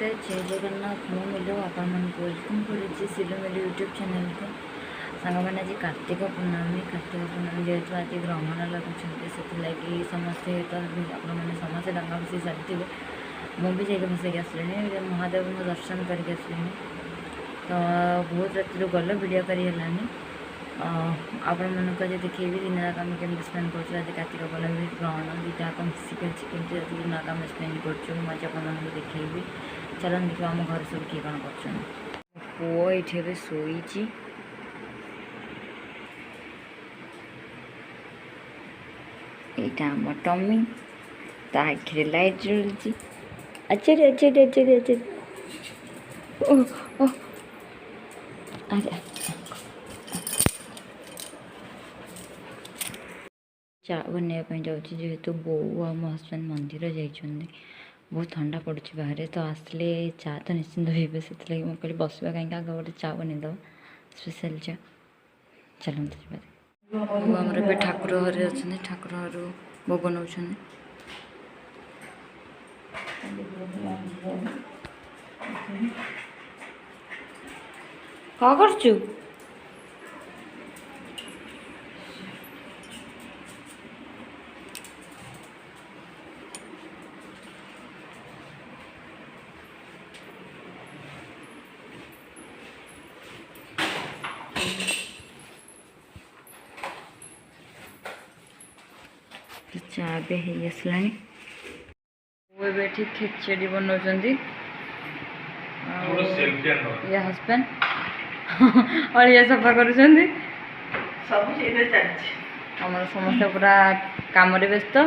नमस्कार जय जगन्नाथ मु मिलू आपण वेलकम कर सिलु मिलू यूट्यूब चैनल को सांग मैंने आज कार्तिक पूर्णमी जेहेतु आज ग्रहण लगुच से समस्ते तो आपने समस्ते डंगा बसई सारी मुझे जाइए बसैक आसली महादेव दर्शन करके आसली तो बहुत राति गल वीडियो करी आपण मानक आज देखिए दिन जाक आम केमी स्पेड कर कार्तिक पूर्णमी ग्रहण दुटा मिसिक अच्छी कमी दिन जाक आम स्पेड कर देखेबी चल देखिए आम घर सब किए कौन कर पुओ ये शोची यहाँ आम टमी ता आखिरे लाइट जलुची अच्छे अच्छे अच्छे अच्छे ओह अरे चा बनवाई जाऊँगी जेहेतु बो आ मो हजबैंड मंदिर जाइए बहुत ठंडा पड़े बाहर तो आसले चा तो निश्चिंत पीबे से कहली बसवा कहीं आगे गोटे चा बनईदे स्पेशल चा चलते आमर ठाकुर घरे अच्छे ठाकुर घर भोग नौ क्या करचु चा भी है आसला वो बैठी खिचड़ी बनाऊँ ये हस्बैंड अड़िया सफा कर समस्त पूरा कम व्यस्त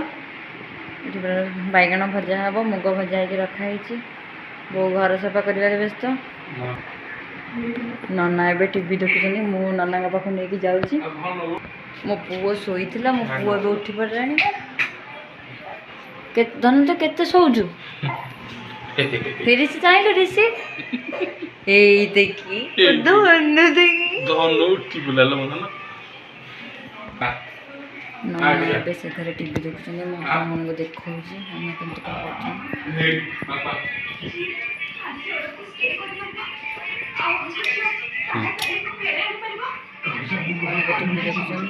बैगण भजा हे मुग भजा हो रखाई बो घर सफा कर व्यस्त नना ए टीवी देखुं मु नना पाख नहीं जाऊँगी मो पुओ शोई मो पुओ भी उठी पड़ा धन तो केते शोचु फिर से चाहिए ऋषि ए देखी धन देखी धन उठी बुलालो मन ना ना से घर टीवी देखुं मो मन को देखा हम केमती कौन